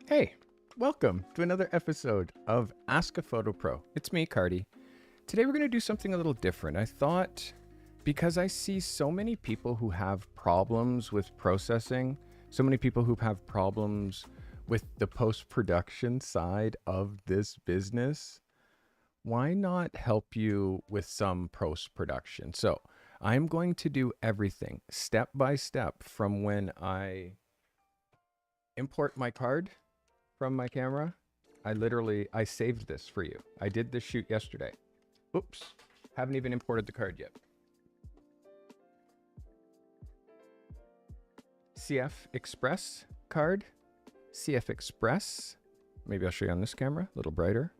Hey, welcome to another episode of Ask a Photo Pro. It's me, Carty. Today we're going to do something a little different. I thought, because I see so many people who have problems with processing, so many people who have problems with the post-production side of this business, why not help you with some post-production? So I'm going to do everything step by step from when I import my card from my camera. I saved this for you. I did this shoot yesterday. Oops, haven't even imported the card yet. CF Express card, CF Express. Maybe I'll show you on this camera, a little brighter.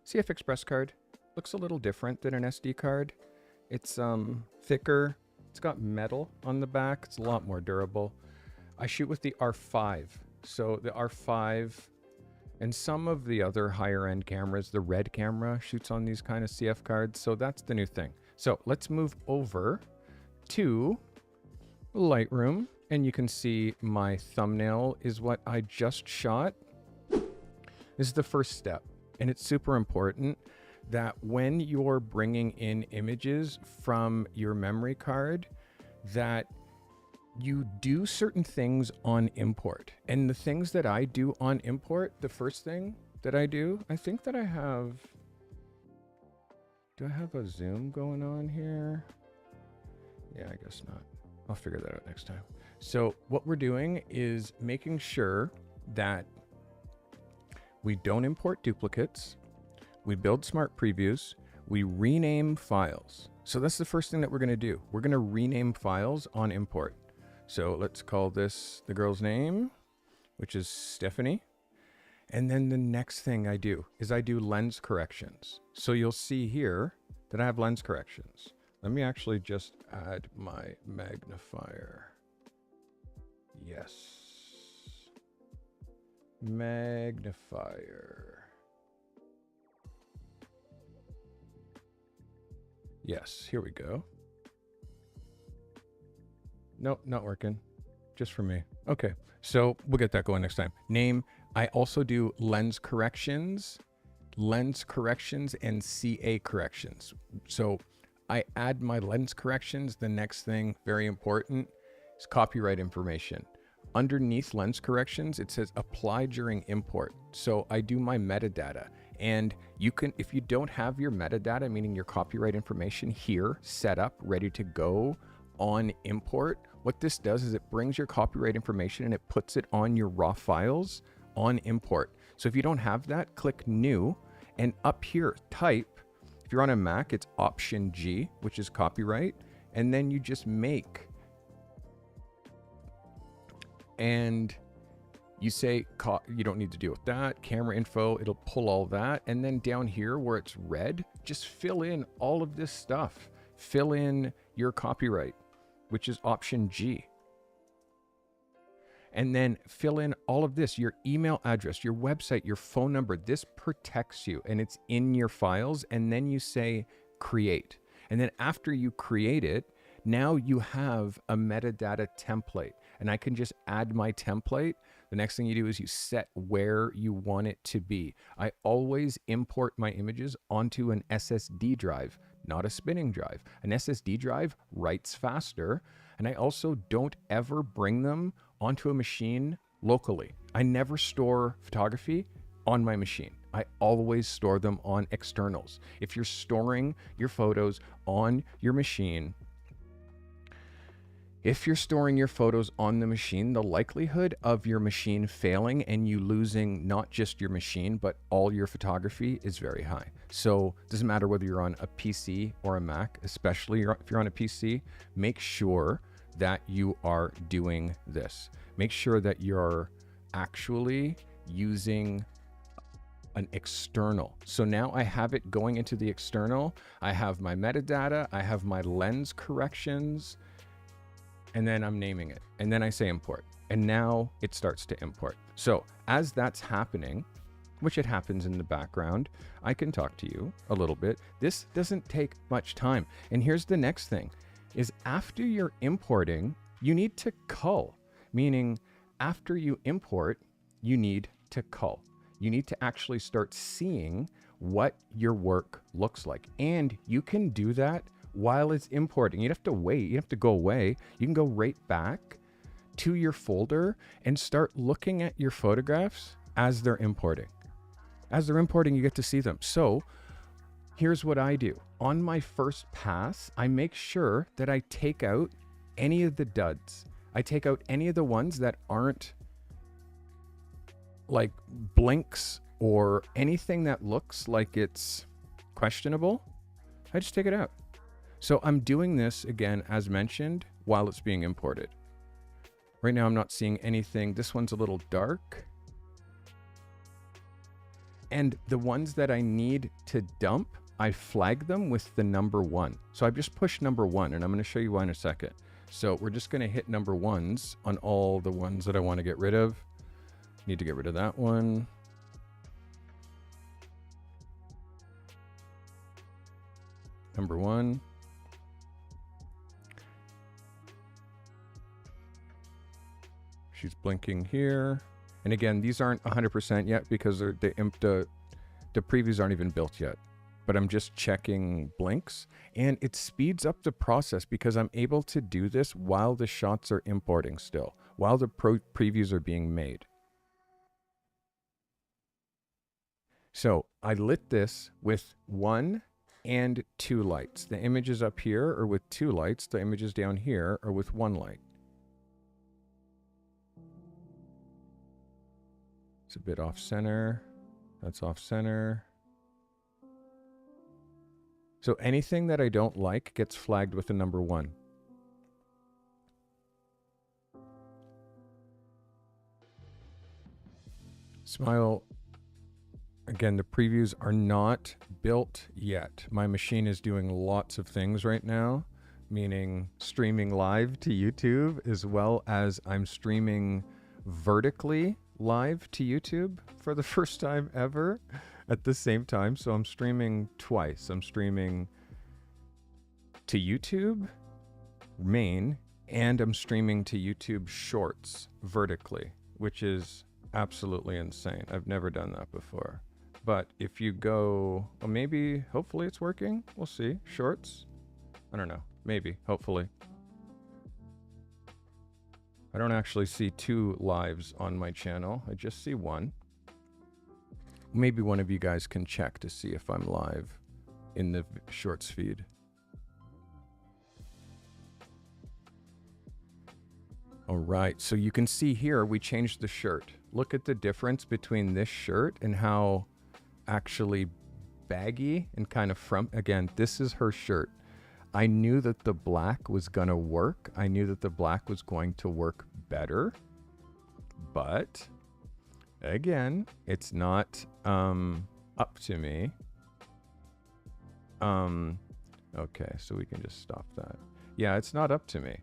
CF Express card looks a little different than an SD card. It's thicker. It's got metal on the back. It's a lot more durable. I shoot with the R5. So the R5 and some of the other higher end cameras, the red camera shoots on these kind of CF cards. So that's the new thing. So let's move over to Lightroom, and you can see my thumbnail is what I just shot. This is the first step, and it's super important that when you're bringing in images from your memory card, that you do certain things on import. And the things that I do on import, the first thing that I do, I think that I have, do I have a zoom going on here? Yeah, I guess not. I'll figure that out next time. So what we're doing is making sure that we don't import duplicates, we build smart previews, we rename files. So that's the first thing that we're gonna do. We're gonna rename files on import. So let's call this the girl's name, which is Stephanie. And then the next thing I do is I do lens corrections. So you'll see here that I have lens corrections. Let me actually just add my magnifier. Yes. Magnifier. Yes, here we go. Nope, not working. Just for me. Okay, so we'll get that going next time. Name. I also do lens corrections and CA corrections. So I add my lens corrections. The next thing, very important, is copyright information. Underneath lens corrections, it says apply during import. So I do my metadata. And you can, if you don't have your metadata, meaning your copyright information here set up, ready to go on import, what this does is it brings your copyright information and it puts it on your raw files on import. So if you don't have that, click new, and up here type, if you're on a Mac, it's Option G, which is copyright, and then you just make, and you say, you don't need to deal with that, camera info, it'll pull all that, and then down here where it's red, just fill in all of this stuff. Fill in your copyright, which is Option G. And then fill in all of this, your email address, your website, your phone number. This protects you and it's in your files. And then you say create. And then after you create it, now you have a metadata template. And I can just add my template. The next thing you do is you set where you want it to be. I always import my images onto an SSD drive, not a spinning drive. An SSD drive writes faster, and I also don't ever bring them onto a machine locally. I never store photography on my machine. I always store them on externals. If you're storing your photos on your machine, the likelihood of your machine failing and you losing not just your machine, but all your photography is very high. So it doesn't matter whether you're on a PC or a Mac, especially if you're on a PC, make sure that you are doing this. Make sure that you're actually using an external. So now I have it going into the external. I have my metadata, I have my lens corrections, and then I'm naming it. And then I say import. And now it starts to import. So as that's happening, which it happens in the background, I can talk to you a little bit. This doesn't take much time. And here's the next thing, is after you're importing, you need to cull, meaning after you import, you need to cull. You need to actually start seeing what your work looks like. And you can do that while it's importing. You don't have to wait. You don't have to go away. You can go right back to your folder and start looking at your photographs as they're importing. As they're importing, you get to see them. So here's what I do. On my first pass, I make sure that I take out any of the duds. I take out any of the ones that aren't like blinks or anything that looks like it's questionable. I just take it out. So I'm doing this again, as mentioned, while it's being imported. Right now I'm not seeing anything. This one's a little dark. And the ones that I need to dump, I flag them with the number 1. So I've just pushed number 1, and I'm going to show you why in a second. So we're just going to hit number 1s on all the ones that I want to get rid of. Need to get rid of that one. Number 1. She's blinking here. And again, these aren't 100% yet because the previews aren't even built yet. But I'm just checking blinks, and it speeds up the process because I'm able to do this while the shots are importing still, while the previews are being made. So I lit this with 1 and 2 lights. The images up here are with 2 lights. The images down here are with 1 light. It's a bit off center. That's off center. So anything that I don't like gets flagged with a number 1. Smile. Again, the previews are not built yet. My machine is doing lots of things right now, meaning streaming live to YouTube, as well as I'm streaming vertically live to YouTube for the first time ever at the same time. So I'm streaming twice. I'm streaming to YouTube main, and I'm streaming to YouTube Shorts vertically, which is absolutely insane. I've never done that before. But if you go, well, maybe, hopefully it's working. We'll see. Shorts. I don't know. Maybe, hopefully. I don't actually see 2 lives on my channel. I just see 1. Maybe one of you guys can check to see if I'm live in the Shorts feed. All right, so you can see here we changed the shirt. Look at the difference between this shirt and how actually baggy and kind of again, this is her shirt. I knew that the black was gonna work. I knew that the black was going to work better, but again, it's not up to me. Okay, so we can just stop that. Yeah, it's not up to me.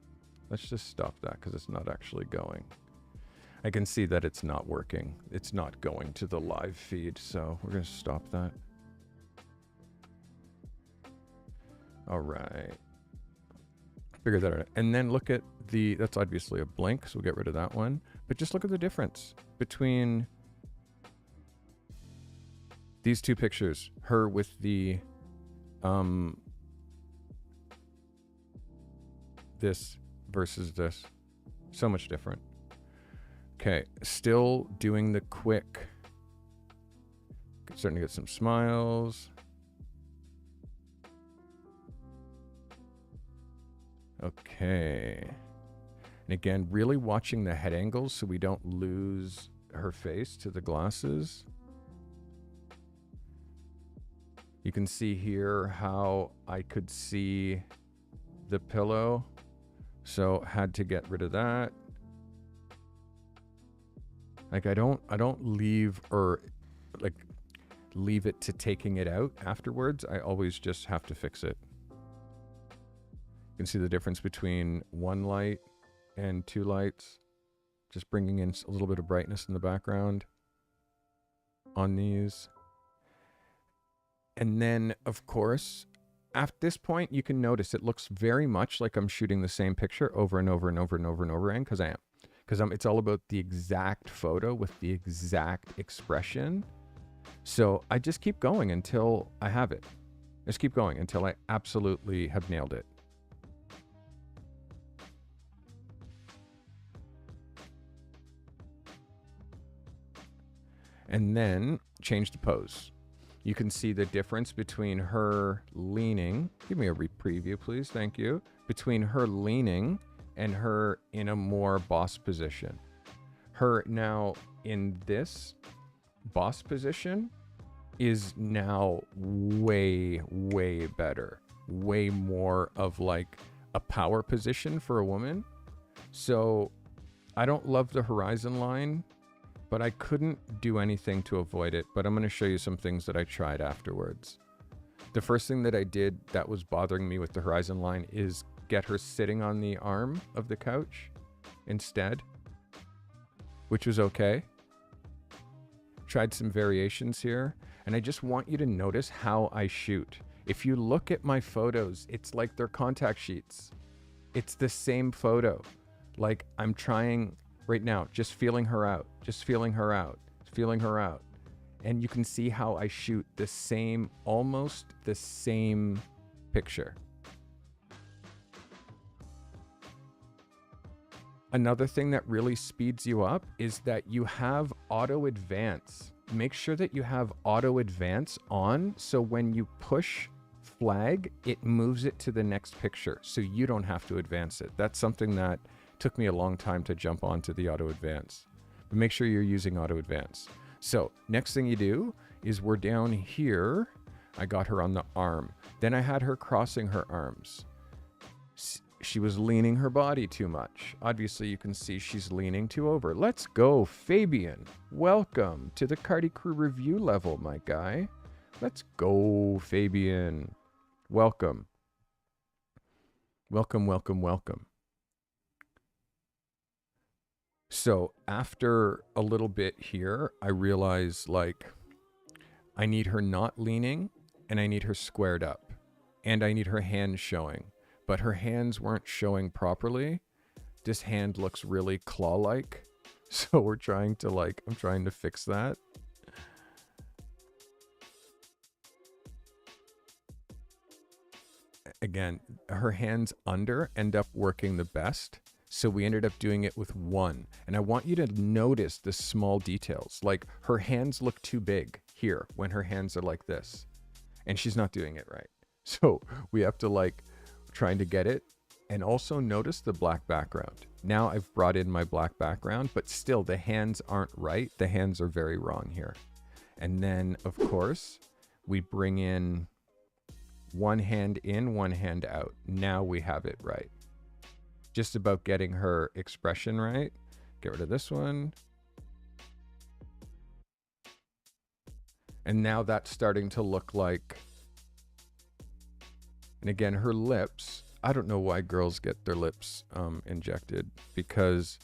Let's just stop that because it's not actually going. I can see that it's not working. It's not going to the live feed, so we're going to stop that. All right. Figure that out. And then look at that's obviously a blink, so we'll get rid of that one. But just look at the difference between these 2 pictures. Her with the, this versus this. So much different. Okay, still doing the quick. Starting to get some smiles. Okay. And again, really watching the head angles so we don't lose her face to the glasses. You can see here how I could see the pillow. So had to get rid of that. Like I don't leave leave it to taking it out afterwards. I always just have to fix it. You can see the difference between 1 light and 2 lights. Just bringing in a little bit of brightness in the background on these. And then, of course, at this point, you can notice it looks very much like I'm shooting the same picture over and over and over and over and over again, because I am. because it's all about the exact photo with the exact expression. So I just keep going until I have it. Just keep going until I absolutely have nailed it. And then change the pose. You can see the difference between her leaning. Give me a preview, please. Thank you. Between her leaning and her in a more boss position. Her now in this boss position is now way, way better. Way more of like a power position for a woman. So I don't love the horizon line, but I couldn't do anything to avoid it. But I'm going to show you some things that I tried afterwards. The first thing that I did that was bothering me with the horizon line is get her sitting on the arm of the couch instead, which was okay. Tried some variations here, and I just want you to notice how I shoot. If you look at my photos, it's like they're contact sheets. It's the same photo. Like I'm trying right now, just feeling her out, just feeling her out, feeling her out. And you can see how I shoot the same, almost the same picture. Another thing that really speeds you up is that you have auto advance. Make sure that you have auto advance on, so when you push flag, it moves it to the next picture, so you don't have to advance it. That's something that took me a long time to jump onto the auto advance. But make sure you're using auto advance. So next thing you do is we're down here. I got her on the arm. Then I had her crossing her arms. She was leaning her body too much. Obviously, you can see she's leaning too over. Let's go, Fabian. Welcome to the Carty Crew review level, my guy. Let's go, Fabian. Welcome. Welcome, welcome, welcome. So after a little bit here, I realized like I need her not leaning and I need her squared up and I need her hands showing. But her hands weren't showing properly. This hand looks really claw-like. So we're trying to I'm trying to fix that. Again, her hands under end up working the best. So we ended up doing it with one. And I want you to notice the small details. Like her hands look too big here when her hands are like this. And she's not doing it right. So we have to trying to get it. And also notice the black background. Now I've brought in my black background, but still the hands aren't right. The hands are very wrong here. And then of course we bring in one hand in, one hand out. Now we have it right. Just about getting her expression right. Get rid of this one. And now that's starting to look like, and again, her lips, I don't know why girls get their lips injected, because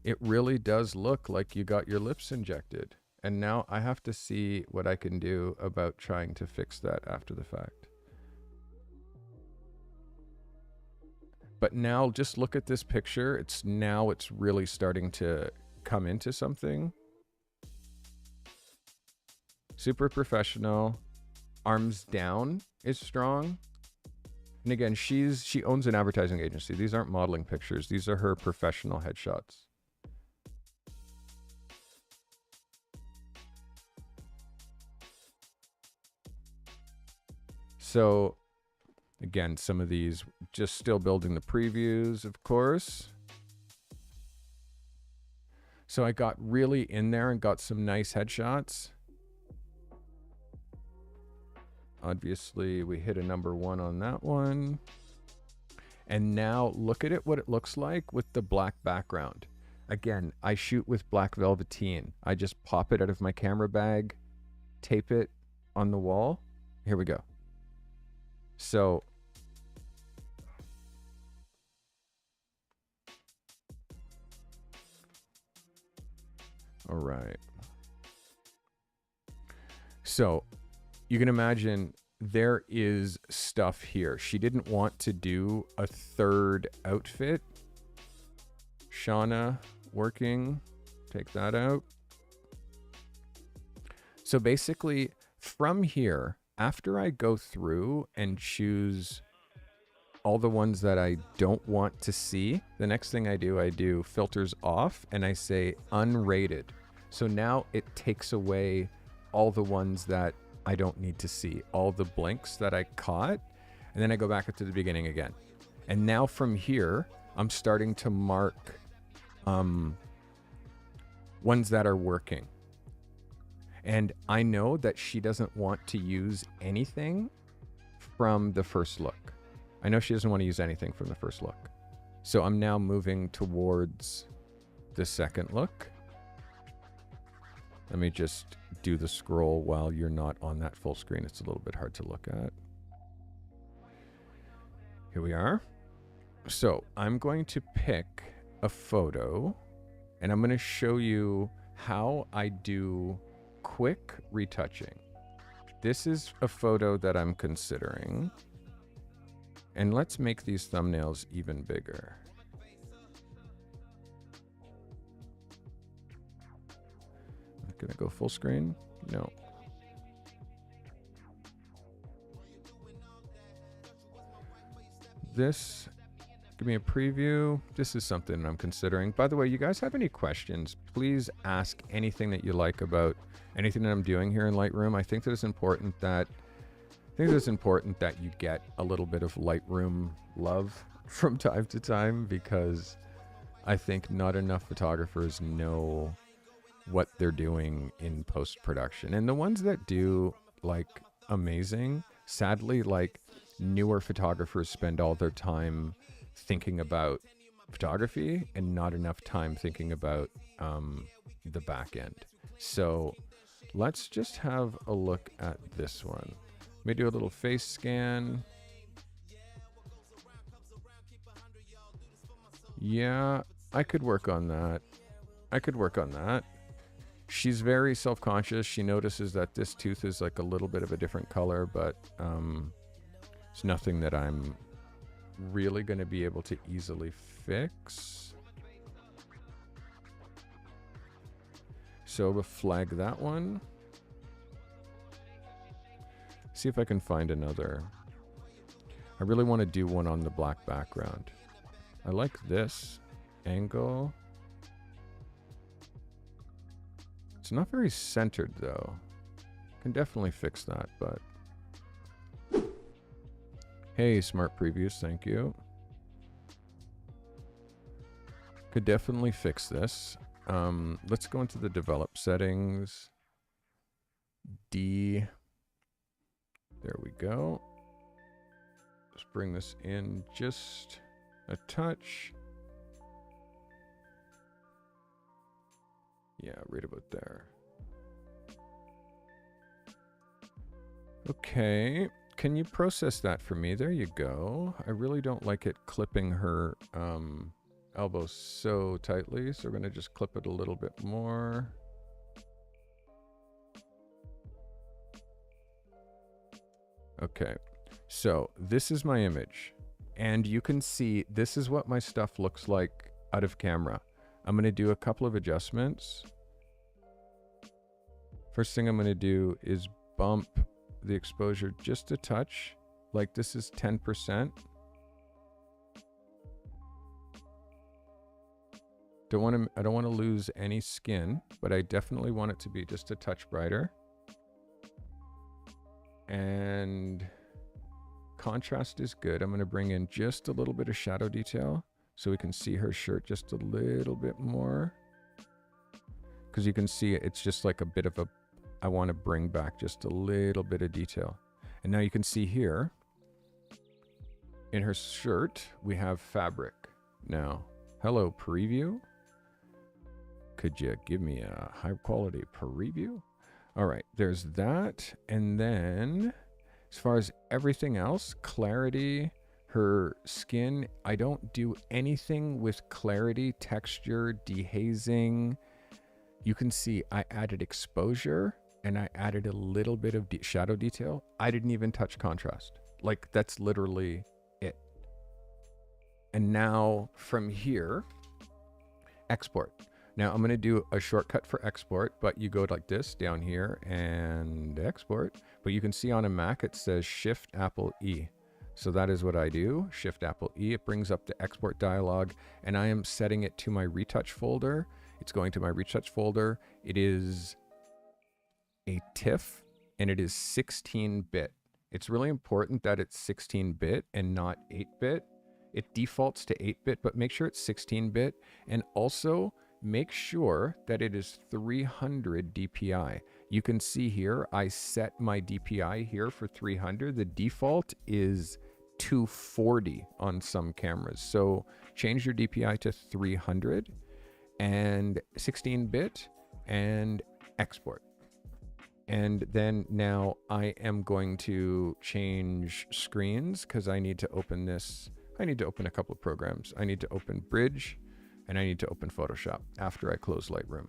it really does look like you got your lips injected. And now I have to see what I can do about trying to fix that after the fact. But now just look at this picture. It's really starting to come into something. Super professional. Arms down is strong. And again, she owns an advertising agency. These aren't modeling pictures. These are her professional headshots. So again, some of these just still building the previews, of course. So I got really in there and got some nice headshots. Obviously, we hit a #1 on that one. And now look at it, what it looks like with the black background. Again, I shoot with black velveteen. I just pop it out of my camera bag, tape it on the wall. Here we go. So all right. So you can imagine there is stuff here. She didn't want to do a third outfit. Shauna, working. Take that out. So basically from here, after I go through and choose all the ones that I don't want to see, the next thing I do filters off and I say unrated. So now it takes away all the ones that I don't need to see, all the blinks that I caught, and then I go back up to the beginning again. And now from here, I'm starting to mark ones that are working. And I know that she doesn't want to use anything from the first look. I know she doesn't want to use anything from the first look. So I'm now moving towards the second look. Let me just do the scroll while you're not on that full screen. It's a little bit hard to look at. Here we are. So I'm going to pick a photo and I'm going to show you how I do quick retouching. This is a photo that I'm considering. And let's make these thumbnails even bigger. I'm gonna go full screen. No. This, give me a preview. This is something I'm considering. By the way, you guys have any questions, please ask anything that you like about anything that I'm doing here in Lightroom. I think that it's important that you get a little bit of Lightroom love from time to time, because I think not enough photographers know what they're doing in post-production. And the ones that do, like, amazing, sadly, like, newer photographers spend all their time thinking about photography and not enough time thinking about the back end. So let's just have a look at this one. Let me do a little face scan. Yeah, I could work on that. She's very self-conscious. She notices that this tooth is like a little bit of a different color, but it's nothing that I'm really going to be able to easily fix. So we'll flag that one. See if I can find another. I really want to do one on the black background. I like this angle. It's not very centered though. Can definitely fix that, but hey, smart previews, thank you. Could definitely fix this. Let's go into the develop settings. D. There we go. Let's bring this in just a touch. Yeah, right about there. Okay, can you process that for me? There you go. I really don't like it clipping her elbow so tightly, so we're gonna just clip it a little bit more. Okay, so this is my image, and you can see this is what my stuff looks like out of camera. I'm going to do a couple of adjustments. First thing I'm going to do is bump the exposure just a touch, like this is 10%. I don't want to lose any skin, but I definitely want it to be just a touch brighter. And contrast is good. I'm going to bring in just a little bit of shadow detail so we can see her shirt just a little bit more. Because you can see it's just like a bit of a, I want to bring back just a little bit of detail. And now you can see here, in her shirt, we have fabric. Now, hello preview. Could you give me a high quality preview? All right, there's that. And then as far as everything else, clarity, her skin, I don't do anything with clarity, texture, dehazing. You can see I added exposure and I added a little bit of shadow detail. I didn't even touch contrast. Like, that's literally it. And now from here, export. Now I'm going to do a shortcut for export, but you go like this down here and export. But you can see on a Mac it says Shift Apple E. So that is what I do, Shift Apple E. It brings up the export dialog, and I am setting it to my retouch folder. It's going to my retouch folder. It is a TIFF, and it is 16-bit. It's really important that it's 16-bit and not 8-bit. It defaults to 8-bit, but make sure it's 16-bit, and also make sure that it is 300 DPI. You can see here, I set my DPI here for 300. The default is 240 on some cameras. So change your DPI to 300 and 16-bit and export. And then now I am going to change screens because I need to open this. I need to open a couple of programs. I need to open Bridge and I need to open Photoshop after I close Lightroom.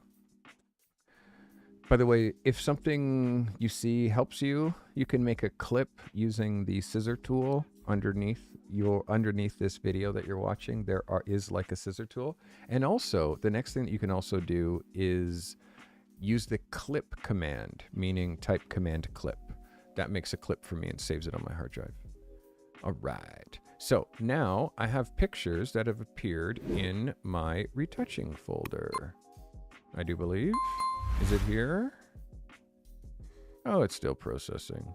By the way, if something you see helps you, you can make a clip using the scissor tool underneath this video that you're watching. There is like a scissor tool. And also, the next thing that you can also do is use the clip command, meaning type command clip. That makes a clip for me and saves it on my hard drive. All right. So now I have pictures that have appeared in my retouching folder. I do believe. Is it here? Oh, it's still processing.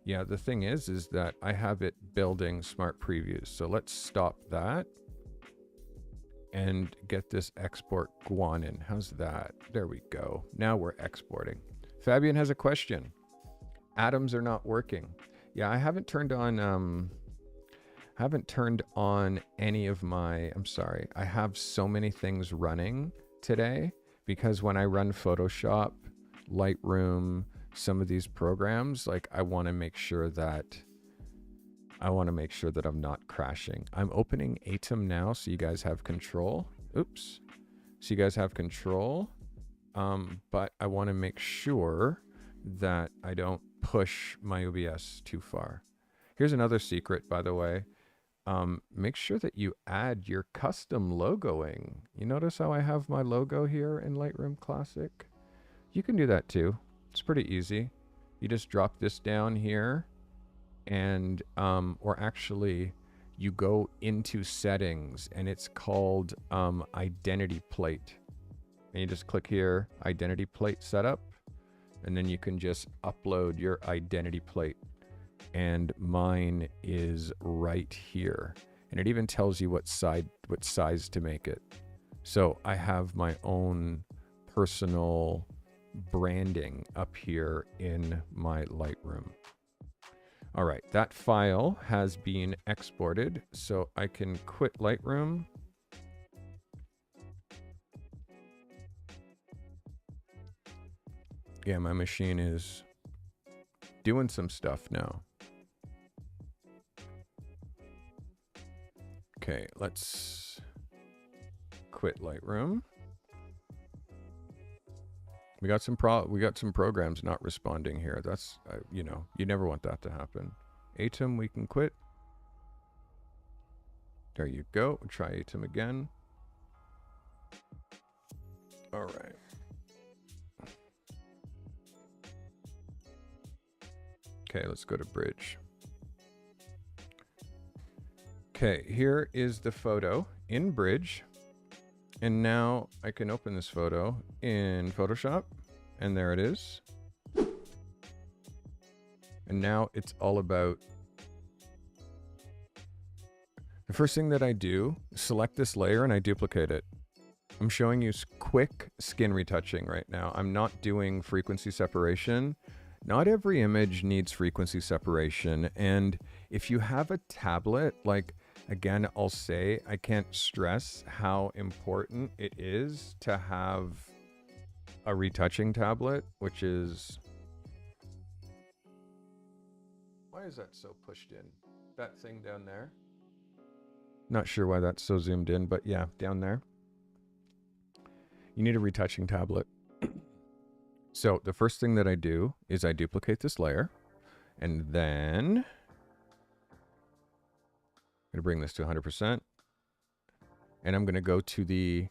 Yeah, the thing is that I have it building smart previews. So let's stop that and get this export guanin. How's that? There we go. Now we're exporting. Fabian has a question. Atoms are not working. Yeah, I haven't turned on any of my, I'm sorry. I have so many things running today because when I run Photoshop, Lightroom, some of these programs, like I want to make sure that I'm not crashing. I'm opening Atom now so you guys have control. Oops. So you guys have control. But I want to make sure that I don't push my OBS too far. Here's another secret, by the way. Make sure that you add your custom logoing. You notice how I have my logo here in Lightroom Classic? You can do that too. It's pretty easy. You just drop this down here and, or actually you go into settings and it's called identity plate. And you just click here, identity plate setup, and then you can just upload your identity plate. And mine is right here. And it even tells you what size to make it. So I have my own personal branding up here in my Lightroom. All right, that file has been exported, so I can quit Lightroom. Yeah, my machine is doing some stuff now. Okay, let's quit Lightroom. We got some programs not responding here. That's you know, you never want that to happen. Atom, we can quit. There you go. We'll try Atom again. All right. Okay, let's go to Bridge. Okay, here is the photo in Bridge. And now I can open this photo in Photoshop, and there it is. And now it's all about, the first thing that I do, select this layer and I duplicate it. I'm showing you quick skin retouching right now. I'm not doing frequency separation. Not every image needs frequency separation. And if you have a tablet, like, again, I'll say, I can't stress how important it is to have a retouching tablet, which is... Why is that so pushed in? That thing down there? Not sure why that's so zoomed in, but yeah, down there. You need a retouching tablet. So the first thing that I do is I duplicate this layer, and then I'm going to bring this to 100%. and I'm going to go to the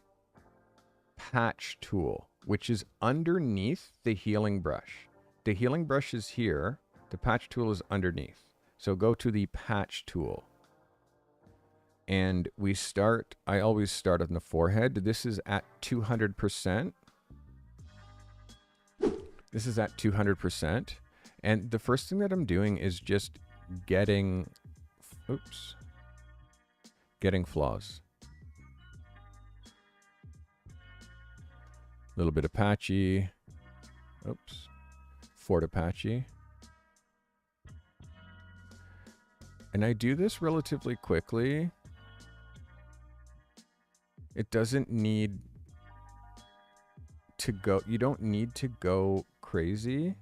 patch tool, which is underneath the healing brush. The healing brush is here. The patch tool is underneath. So go to the patch tool. And we start, I always start on the forehead. This is at 200%. This is at 200%. And the first thing that I'm doing is just getting, getting flaws. A little bit of patchy. Fort Apache. And I do this relatively quickly. It doesn't need to go, you don't need to go crazy.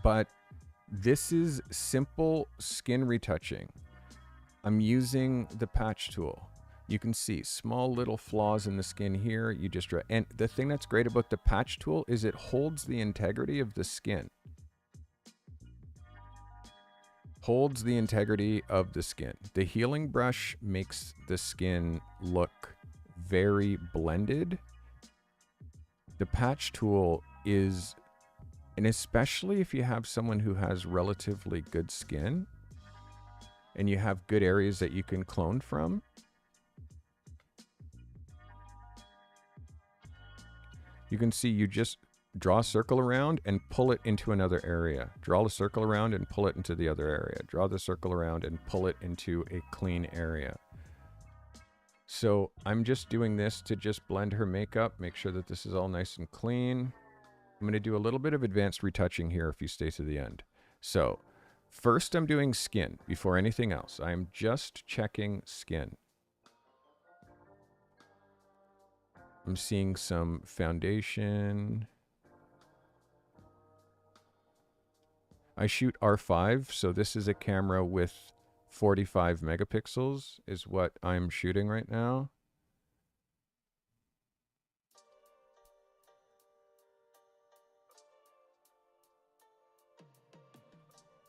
But this is simple skin retouching. I'm using the patch tool. You can see small little flaws in the skin here. You just, and the thing that's great about the patch tool is it holds the integrity of the skin. Holds the integrity of the skin. The healing brush makes the skin look very blended. The patch tool is, and especially if you have someone who has relatively good skin and you have good areas that you can clone from, you can see you just draw a circle around and pull it into another area. Draw a circle around and pull it into the other area. Draw the circle around and pull it into a clean area. So I'm just doing this to just blend her makeup, make sure that this is all nice and clean. I'm going to do a little bit of advanced retouching here if you stay to the end. So first I'm doing skin before anything else. I'm just checking skin. I'm seeing some foundation. I shoot R5, so this is a camera with 45 megapixels is what I'm shooting right now.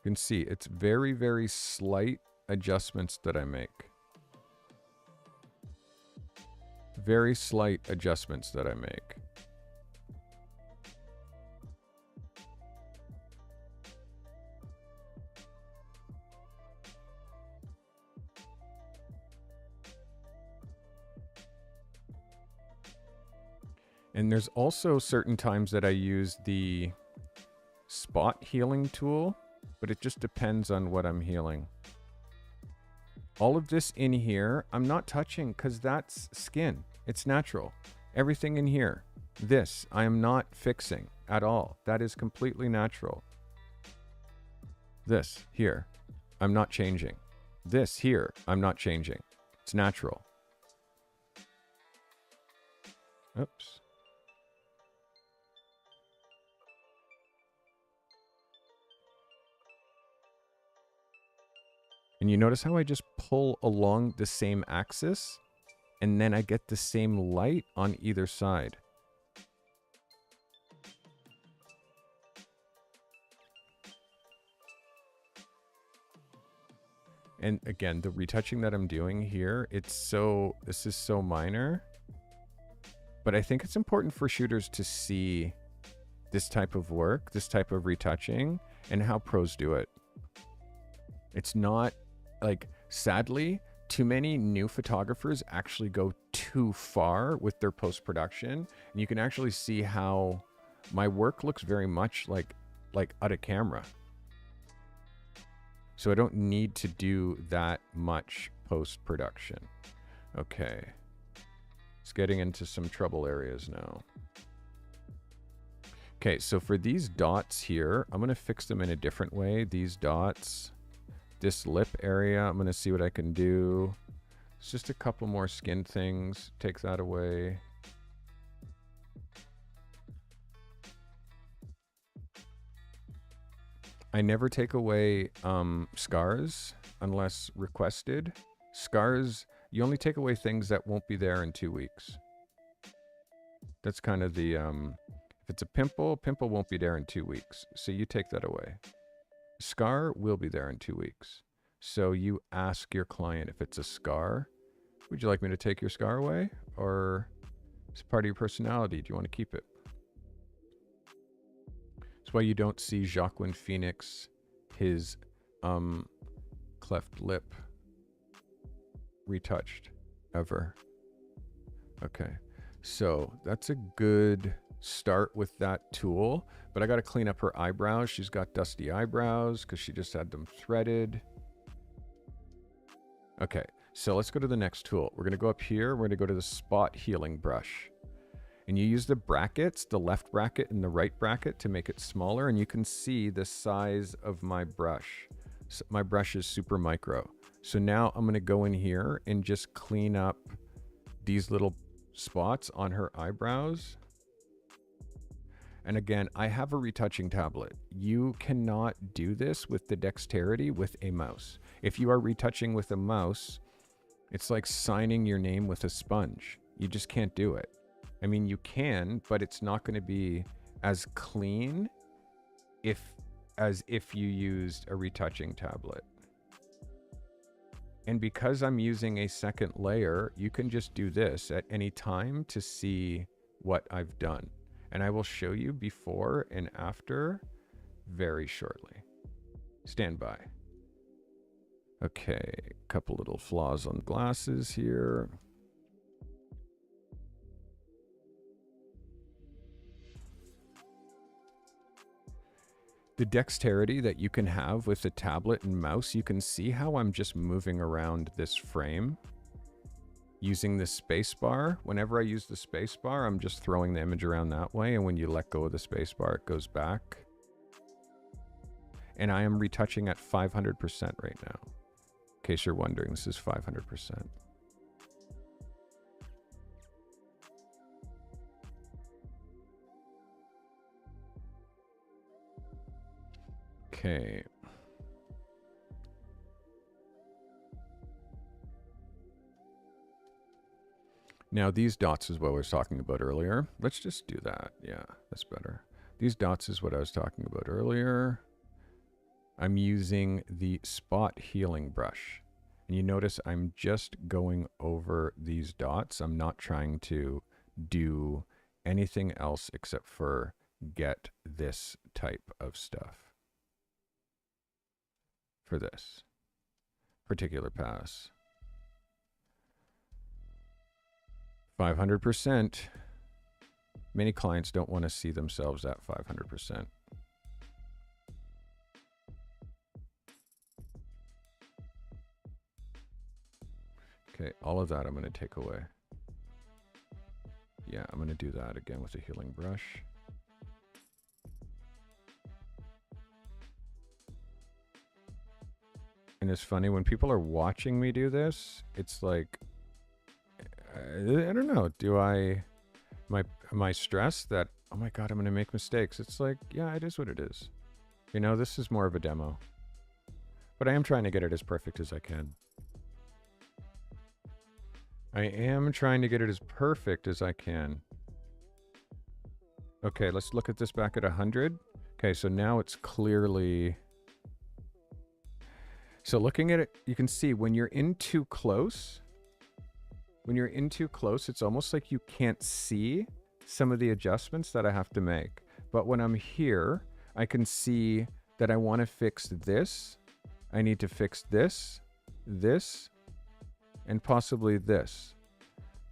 You can see it's very, very slight adjustments that I make. Very slight adjustments that I make. And there's also certain times that I use the spot healing tool, but it just depends on what I'm healing. All of this in here, I'm not touching because that's skin. It's natural. Everything in here, this, I am not fixing at all. That is completely natural. This here, I'm not changing. This here, I'm not changing. It's natural. Oops. And you notice how I just pull along the same axis and then I get the same light on either side. And again, the retouching that I'm doing here, this is so minor, but I think it's important for shooters to see this type of work, this type of retouching, and how pros do it. It's not, like, sadly, too many new photographers actually go too far with their post-production. And you can actually see how my work looks very much like out of camera. So I don't need to do that much post-production. Okay. It's getting into some trouble areas now. Okay, so for these dots here, I'm going to fix them in a different way. These dots, this lip area, I'm going to see what I can do. It's just a couple more skin things. Take that away. I never take away scars unless requested. Scars, you only take away things that won't be there in 2 weeks. That's kind of the, if it's a pimple, pimple won't be there in 2 weeks. So you take that away. Scar will be there in 2 weeks. So you ask your client if it's a scar Would you like me to take your scar away? Or it's part of your personality? Do you want to keep it? That's why you don't see Joaquin Phoenix, his cleft lip retouched ever. Okay, so that's a good start with that tool, but I got to clean up her eyebrows. She's got dusty eyebrows because she just had them threaded. Okay, so let's go to the next tool. We're going to go up here. We're going to go to the spot healing brush. And you use the brackets, the left bracket and the right bracket, to make it smaller, and you can see the size of my brush. So my brush is super micro. So now I'm going to go in here and just clean up these little spots on her eyebrows. And again, I have a retouching tablet. You cannot do this with the dexterity with a mouse. If you are retouching with a mouse, it's like signing your name with a sponge. You just can't do it. I mean, you can, but it's not going to be as clean as if you used a retouching tablet. And because I'm using a second layer, you can just do this at any time to see what I've done. And I will show you before and after very shortly. Stand by. Okay, a couple little flaws on glasses here. The dexterity that you can have with the tablet and mouse, you can see how I'm just moving around this frame using the space bar. Whenever I use the space bar, I'm just throwing the image around that way, and when you let go of the space bar, it goes back. And I am retouching at 500% right now. In case you're wondering, this is 500%. Okay. Now these dots is what I was talking about earlier. Let's just do that. Yeah, that's better. These dots is what I was talking about earlier. I'm using the spot healing brush. And you notice I'm just going over these dots. I'm not trying to do anything else except for get this type of stuff for this particular pass. 500%. Many clients don't want to see themselves at 500%. Okay, all of that I'm going to take away. Yeah, I'm going to do that again with a healing brush. And it's funny, when people are watching me do this, it's like, I don't know, am I stressed that, oh my God, I'm going to make mistakes? It's like, yeah, it is what it is. You know, this is more of a demo. But I am trying to get it as perfect as I can. I am trying to get it as perfect as I can. Okay, let's look at this back at 100. Okay, so now it's clearly... So looking at it, you can see when you're in too close, it's almost like you can't see some of the adjustments that I have to make. But when I'm here, I can see that I want to fix this. I need to fix this, this, and possibly this.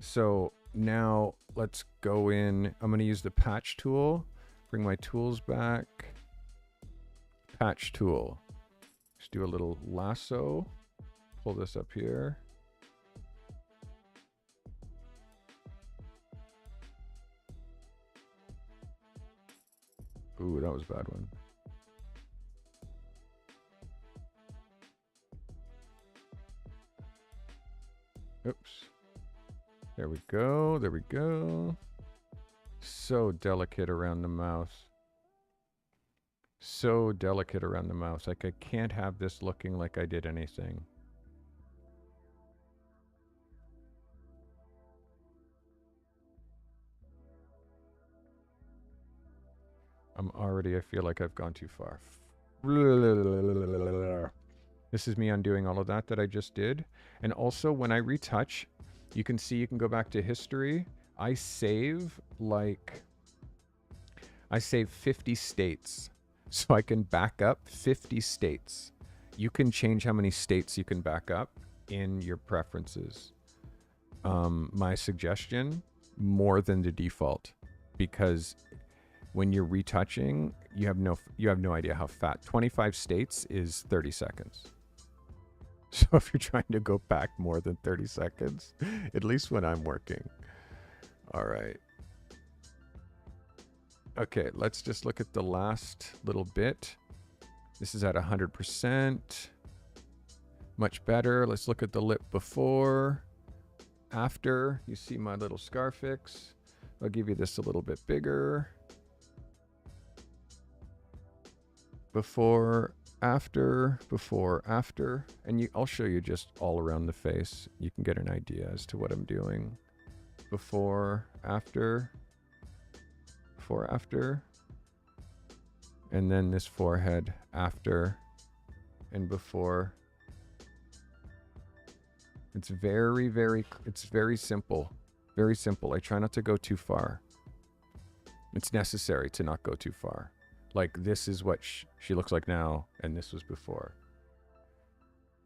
So now let's go in. I'm going to use the patch tool. Bring my tools back. Patch tool. Just do a little lasso. Pull this up here. Ooh, that was a bad one. Oops. There we go. There we go. So delicate around the mouth. So delicate around the mouth. Like I can't have this looking like I did anything. I feel like I've gone too far. This is me undoing all of that I just did. And also when I retouch, You can see, you can go back to history. I save 50 states. So I can back up 50 states. You can change how many states you can back up in your preferences. My suggestion, more than the default, because when you're retouching, you have no idea how fast. 25 states is 30 seconds. So if you're trying to go back more than 30 seconds, at least when I'm working. All right. Okay, let's just look at the last little bit. This is at 100%. Much better. Let's look at the lip before, after. You see my little scar fix. I'll give you this a little bit bigger. Before, after, and I'll show you just all around the face. You can get an idea as to what I'm doing. Before, after, and then this forehead after and before. It's very simple. Very simple. I try not to go too far. It's necessary to not go too far. Like, this is what she looks like now, and this was before.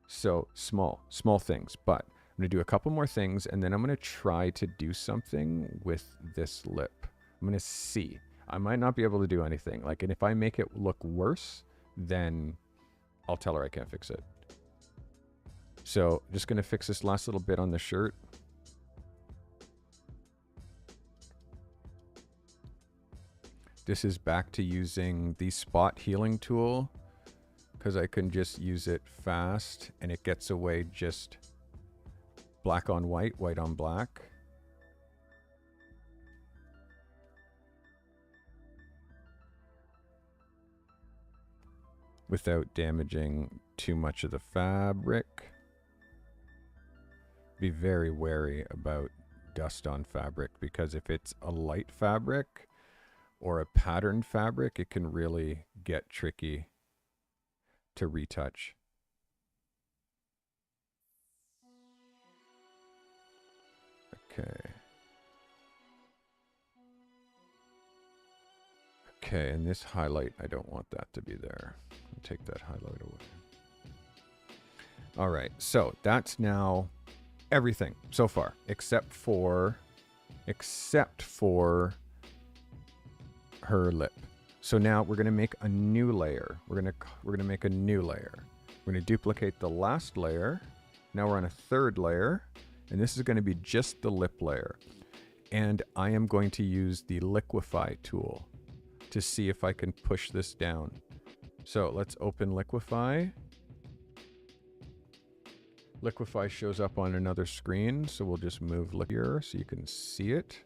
So small things, but I'm gonna do a couple more things, and then I'm gonna try to do something with this lip. I'm gonna see. I might not be able to do anything. Like, and if I make it look worse, then I'll tell her I can't fix it. So just gonna fix this last little bit on the shirt. This is back to using the spot healing tool, because I can just use it fast and it gets away just black on white, white on black. Without damaging too much of the fabric. Be very wary about dust on fabric, because if it's a light fabric or a patterned fabric, it can really get tricky to retouch. Okay. Okay, and this highlight, I don't want that to be there. I'll take that highlight away. All right, so that's now everything so far, except for her lip. So now we're gonna make a new layer. We're gonna make a new layer. We're gonna duplicate the last layer. Now we're on a third layer, and this is gonna be just the lip layer. And I am going to use the Liquefy tool to see if I can push this down. So let's open Liquefy. Liquefy shows up on another screen, so we'll just move here so you can see it.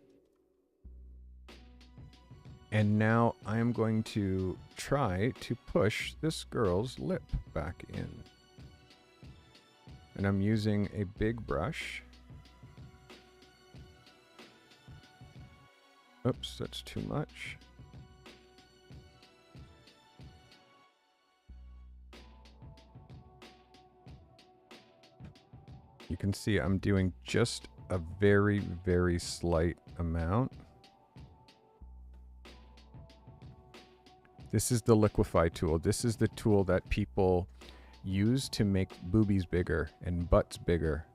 And now I am going to try to push this girl's lip back in. And I'm using a big brush. Oops, that's too much. You can see I'm doing just a very, very slight amount. This is the Liquefy tool. This is the tool that people use to make boobies bigger and butts bigger.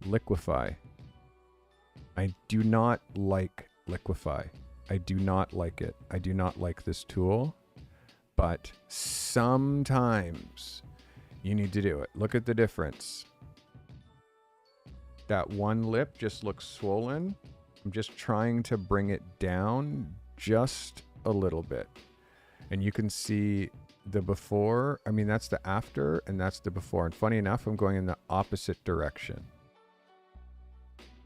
Liquefy. I do not like Liquefy. I do not like it. I do not like this tool. But sometimes you need to do it. Look at the difference. That one lip just looks swollen. I'm just trying to bring it down just a little bit. And you can see the before. I mean, that's the after and that's the before. And funny enough, I'm going in the opposite direction.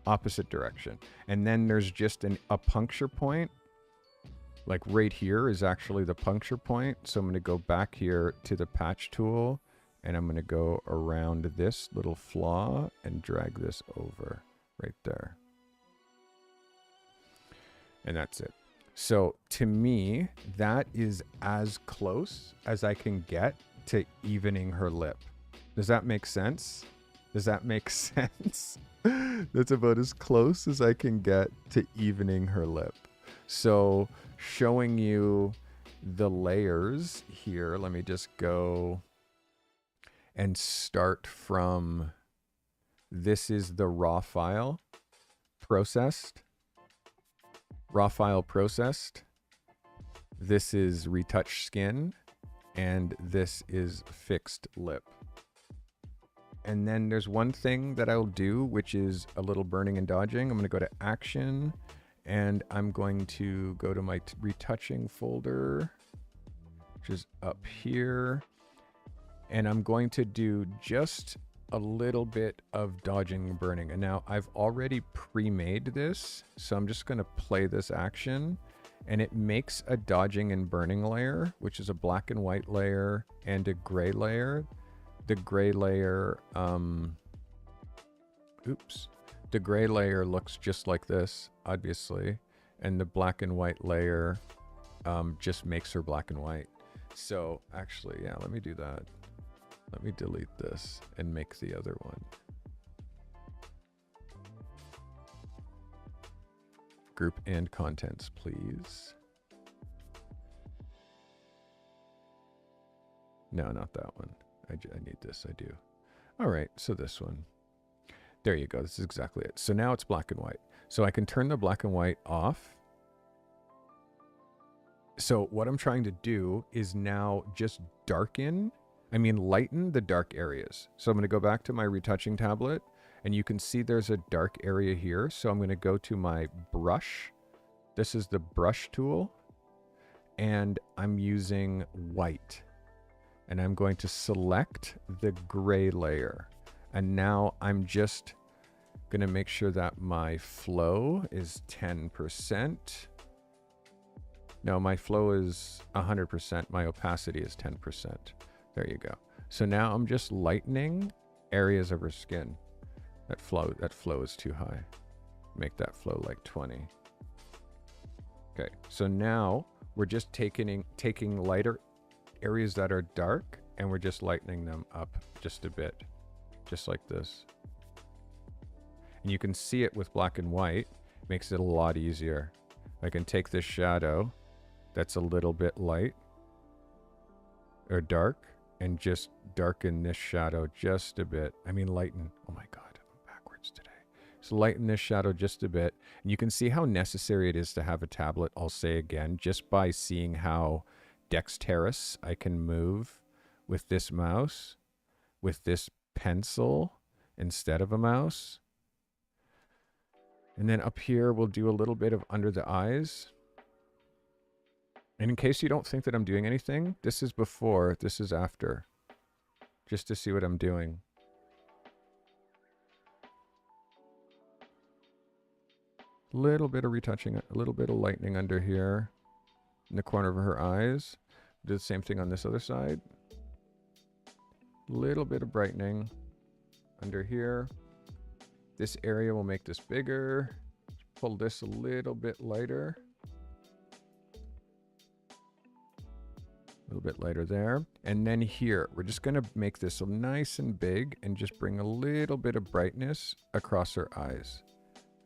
Opposite direction. And then there's just a puncture point. Like right here is actually the puncture point. So I'm going to go back here to the patch tool. And I'm going to go around this little flaw and drag this over right there. And that's it. So to me, that is as close as I can get to evening her lip. Does that make sense? Does that make sense? That's about as close as I can get to evening her lip. So showing you the layers here, let me just go and start from, this is the raw file processed. Raw file processed. This is retouched skin, and this is fixed lip. And then there's one thing that I'll do, which is a little burning and dodging. I'm going to go to action, and I'm going to go to my retouching folder, which is up here. And I'm going to do just a little bit of dodging and burning. And now I've already pre-made this, so I'm just going to play this action, and it makes a dodging and burning layer, which is a black and white layer and a gray layer. The gray layer, the gray layer looks just like this, obviously, and the black and white layer just makes her black and white. So actually, yeah, let me do that. Let me delete this and make the other one. Group and contents, please. No, not that one. I need this, I do. All right, so this one. There you go, this is exactly it. So now it's black and white. So I can turn the black and white off. So what I'm trying to do is now just lighten the dark areas. So I'm going to go back to my retouching tablet, and you can see there's a dark area here. So I'm going to go to my brush. This is the brush tool, and I'm using white. And I'm going to select the gray layer. And now I'm just going to make sure that my flow is 10%. No, my flow is 100%. My opacity is 10%. There you go. So now I'm just lightening areas of her skin. That flow is too high. Make that flow like 20. Okay, so now we're just taking lighter areas that are dark, and we're just lightening them up just a bit, just like this. And you can see it with black and white. Makes it a lot easier. I can take this shadow that's a little bit light or dark and just darken this shadow just a bit. Lighten. Oh my God, I'm backwards today. So lighten this shadow just a bit. And you can see how necessary it is to have a tablet, I'll say again, just by seeing how dexterous I can move with this mouse, with this pencil instead of a mouse. And then up here, we'll do a little bit of under the eyes. And in case you don't think that I'm doing anything, this is before, this is after, just to see what I'm doing. A little bit of retouching, a little bit of lightening under here in the corner of her eyes. Do the same thing on this other side. Little bit of brightening under here. This area will make this bigger. Pull this a little bit lighter. A little bit lighter there. And then here, we're just going to make this nice and big and just bring a little bit of brightness across her eyes.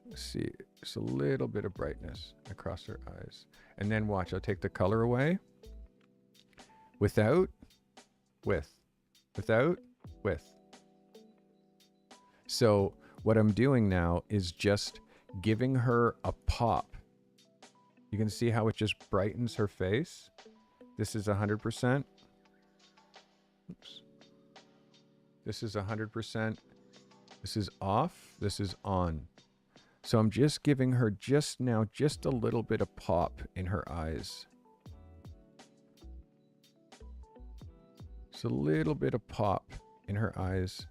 Let's see, just a little bit of brightness across her eyes. And then watch, I'll take the color away. Without, with. Without, with. So what I'm doing now is just giving her a pop. You can see how it just brightens her face. This is 100%. Oops. This is 100%. This is off. This is on. So I'm just giving her just now, just a little bit of pop in her eyes. Just a little bit of pop in her eyes.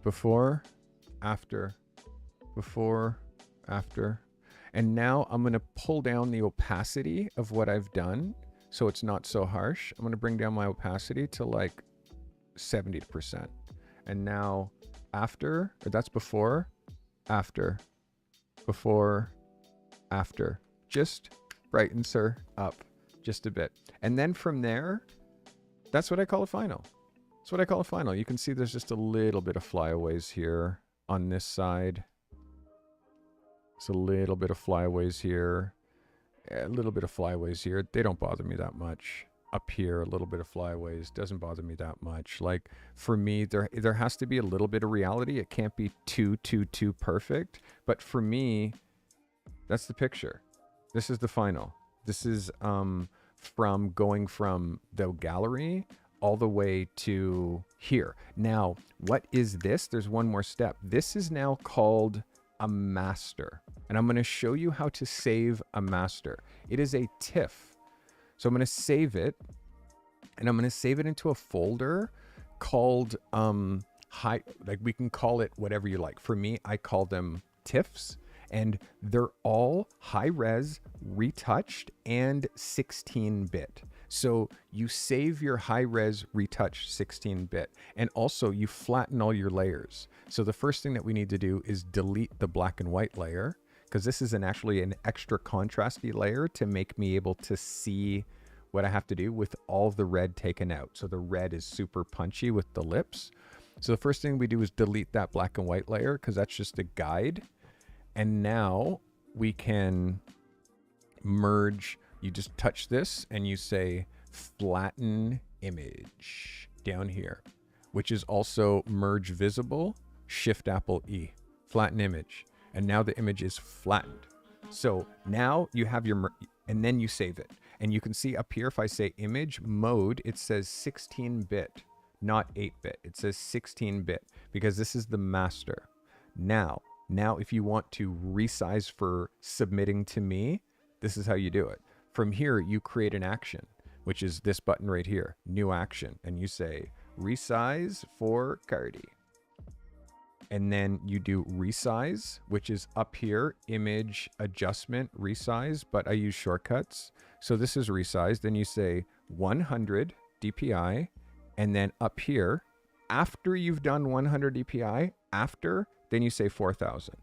Before, after, before, after. And now I'm going to pull down the opacity of what I've done so it's not so harsh. I'm going to bring down my opacity to like 70%. And now after, or that's before, after, before, after. Just brightens her up just a bit. And then from there, That's what I call a final. That's what I call a final. You can see there's just a little bit of flyaways here on this side. It's a little bit of flyaways here. A little bit of flyaways here. They don't bother me that much. Up here, a little bit of flyaways doesn't bother me that much. Like, for me, there has to be a little bit of reality. It can't be too perfect. But for me, that's the picture. This is the final. This is from going from the gallery all the way to here. Now, what is this? There's one more step. This is now called a master. And I'm going to show you how to save a master. It is a TIFF. So I'm going to save it, and I'm going to save it into a folder called like we can call it whatever you like. For me, I call them TIFFs, and they're all high res, retouched, and 16-bit. So you save your high res retouched 16-bit, and also you flatten all your layers. So the first thing that we need to do is delete the black and white layer, because this is actually an extra contrasty layer to make me able to see what I have to do with all the red taken out. So the red is super punchy with the lips. So the first thing we do is delete that black and white layer, because that's just a guide. And now we can merge. You just touch this and you say flatten image down here, which is also merge visible, Shift Apple E, flatten image. And now the image is flattened. So now you have your, and then you save it. And you can see up here, if I say image mode, it says 16-bit, not 8-bit. It says 16-bit because this is the master. Now if you want to resize for submitting to me, this is how you do it. From here, you create an action, which is this button right here, new action. And you say resize for Carty. And then you do resize, which is up here, image adjustment, resize, but I use shortcuts. So this is resize. Then you say 100 DPI. And then up here, after you've done 100 DPI, then you say 4,000.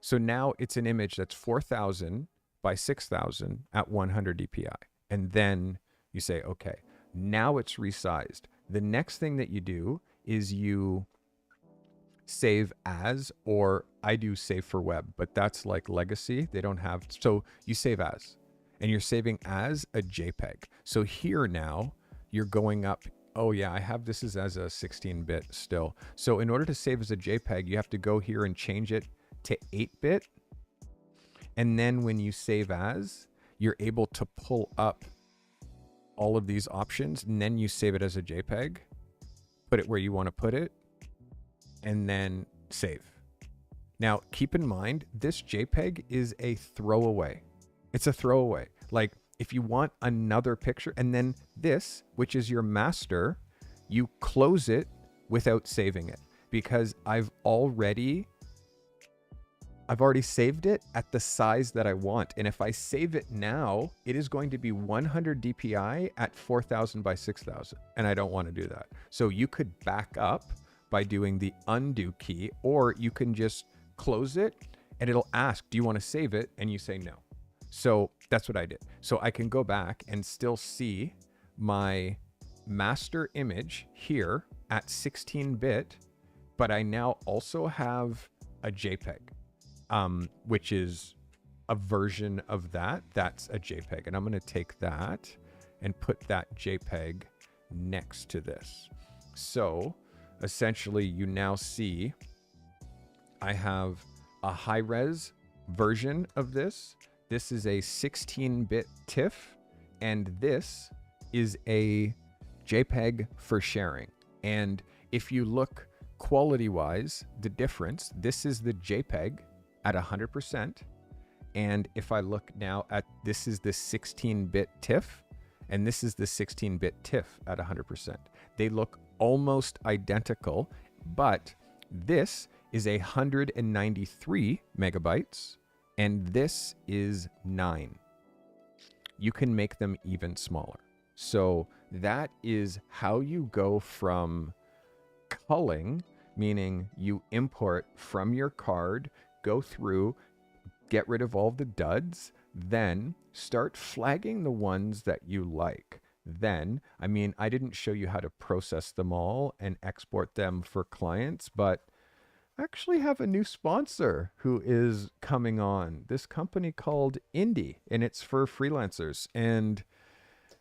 So now it's an image that's 4,000 by 6,000 at 100 DPI. And then you say, okay, now it's resized. The next thing that you do is you save as, or I do save for web, but that's like legacy. They don't have, so you save as, and you're saving as a JPEG. So here now you're going up. Oh yeah, I have this as a 16-bit still. So in order to save as a JPEG, you have to go here and change it to 8-bit. And then when you save as, you're able to pull up all of these options, and then you save it as a JPEG, put it where you want to put it, and then save. Now, keep in mind, this JPEG is a throwaway. It's a throwaway. Like, if you want another picture, and then this, which is your master, you close it without saving it, because I've already saved it at the size that I want. And if I save it now, it is going to be 100 DPI at 4,000 by 6,000. And I don't want to do that. So you could back up by doing the undo key, or you can just close it and it'll ask, do you want to save it? And you say no. So that's what I did. So I can go back and still see my master image here at 16-bit, but I now also have a JPEG, which is a version of that. That's a JPEG. And I'm going to take that and put that JPEG next to this. So essentially, you now see I have a high-res version of this. This is a 16-bit TIFF, and this is a JPEG for sharing. And if you look quality-wise, the difference, this is the JPEG at 100%. And if I look now at, this is the 16-bit TIFF, and this is the 16-bit TIFF at 100%. They look almost identical, but this is 193 megabytes, and this is 9. You can make them even smaller. So that is how you go from culling, meaning you import from your card, go through, get rid of all the duds, then start flagging the ones that you like. then. I mean, I didn't show you how to process them all and export them for clients, but I actually have a new sponsor who is coming on. This company called Indie, and it's for freelancers. And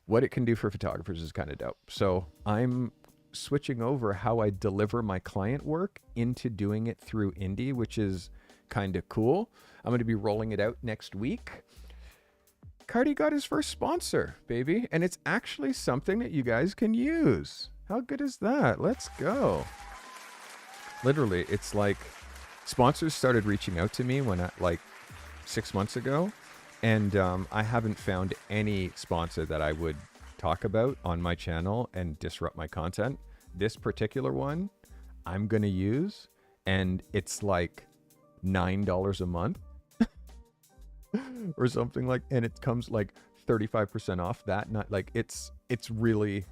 what it can do for photographers is kind of dope. So I'm switching over how I deliver my client work into doing it through Indie, which is kind of cool. I'm going to be rolling it out next week. Carty got his first sponsor, baby, and it's actually something that you guys can use. How good is that? Let's go. Literally, it's like sponsors started reaching out to me like 6 months ago, and I haven't found any sponsor that I would talk about on my channel and disrupt my content. This particular one I'm going to use, and it's like $9 a month or something like, and it comes like 35% off that. Not like it's really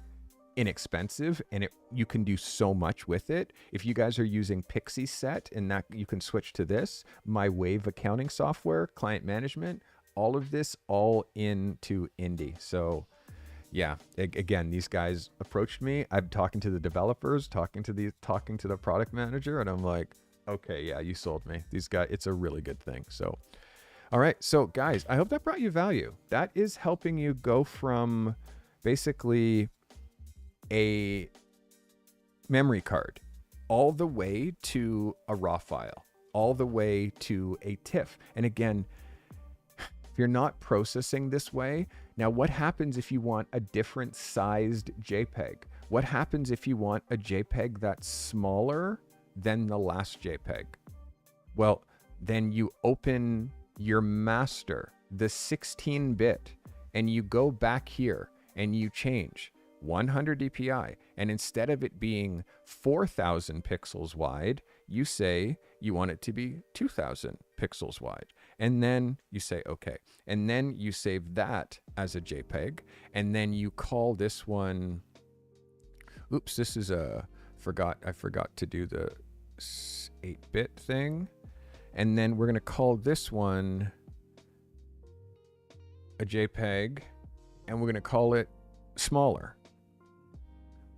inexpensive, and you can do so much with it. If you guys are using Pixie Set, and that you can switch to this, my Wave accounting software, client management, all of this all into Indie. So yeah, again, these guys approached me. I'm talking to the developers, talking to the product manager, and I'm like, okay, yeah, you sold me. These guys, it's a really good thing. So all right, so guys, I hope that brought you value. That is helping you go from basically a memory card all the way to a raw file, all the way to a TIFF. And again, if you're not processing this way, now what happens if you want a different sized JPEG? What happens if you want a JPEG that's smaller than the last JPEG? Well, then you open your master, the 16-bit, and you go back here and you change 100 dpi, and instead of it being 4,000 pixels wide, you say you want it to be 2,000 pixels wide, and then you say okay, and then you save that as a JPEG, and then you call this one, oops, this is I forgot to do the 8-bit thing, and then we're going to call this one a JPEG, and we're going to call it smaller.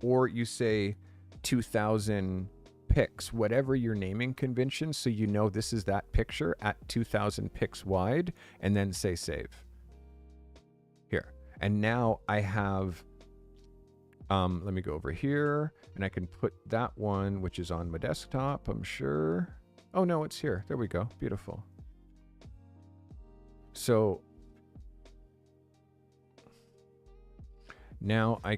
Or you say 2,000 pics, whatever your naming convention, so you know this is that picture at 2,000 pics wide, and then say save. Here. And now I have, let me go over here, and I can put that one, which is on my desktop, I'm sure. Oh no, it's here. There we go. Beautiful. So now I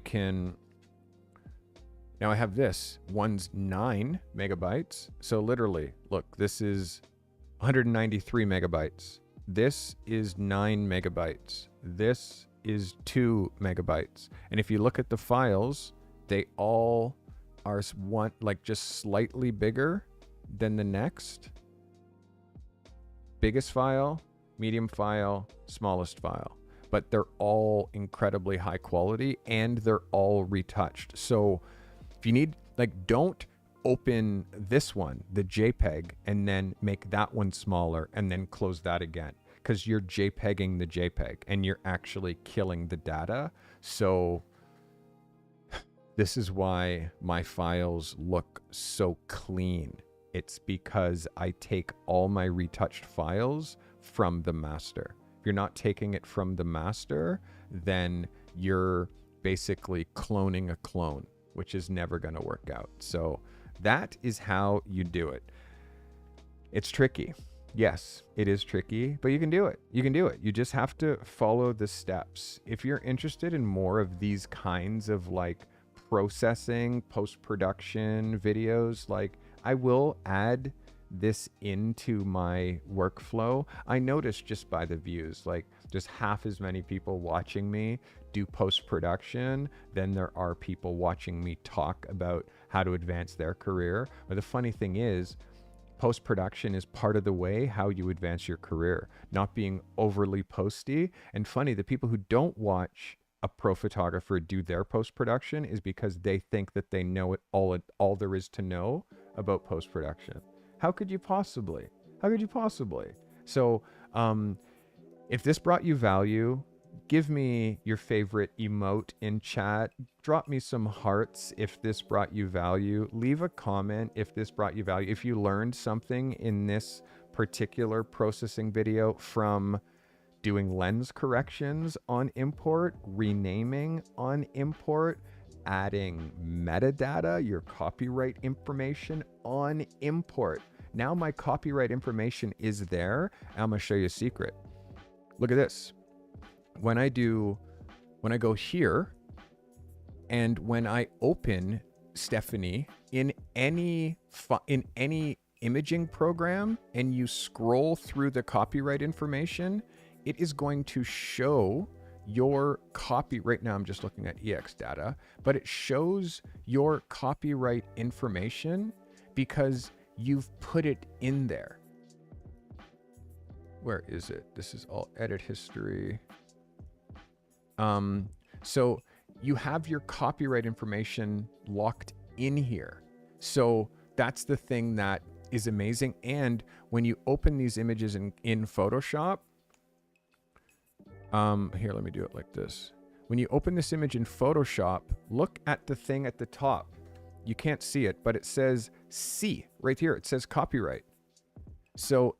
have this. One's 9 megabytes. So literally, look, this is 193 megabytes. This is 9 megabytes. This is 2 megabytes. And if you look at the files, they all are like just slightly bigger than the next. Biggest file, medium file, smallest file. But they're all incredibly high quality, and they're all retouched. So if you need, like, don't open this one, the JPEG, and then make that one smaller and then close that again, because you're JPEGing the JPEG and you're actually killing the data. So this is why my files look so clean. It's because I take all my retouched files from the master. If you're not taking it from the master, then you're basically cloning a clone, which is never going to work out. So that is how you do it. It's tricky. Yes, it is tricky, but you can do it. You can do it. You just have to follow the steps. If you're interested in more of these kinds of like processing, post-production videos, like I will add this into my workflow. I noticed just by the views, like just half as many people watching me do post-production than there are people watching me talk about how to advance their career. But the funny thing is, post-production is part of the way how you advance your career, not being overly posty. And funny, the people who don't watch a pro photographer do their post-production is because they think that they know it all there is to know about post-production. How could you possibly? How could you possibly? So if this brought you value, give me your favorite emote in chat. Drop me some hearts if this brought you value. Leave a comment if this brought you value. If you learned something in this particular processing video from doing lens corrections on import, renaming on import, adding metadata, your copyright information on import. Now my copyright information is there. I'm gonna show you a secret. Look at this. When I go here, and when I open Stephanie in any imaging program, and you scroll through the copyright information, it is going to show your copyright. Now I'm just looking at EX data, but it shows your copyright information because you've put it in there. Where is it? This is all edit history. So you have your copyright information locked in here. So that's the thing that is amazing. And when you open these images in Photoshop, here, let me do it like this. When you open this image in Photoshop, look at the thing at the top. You can't see it, but it says C right here. It says copyright. So,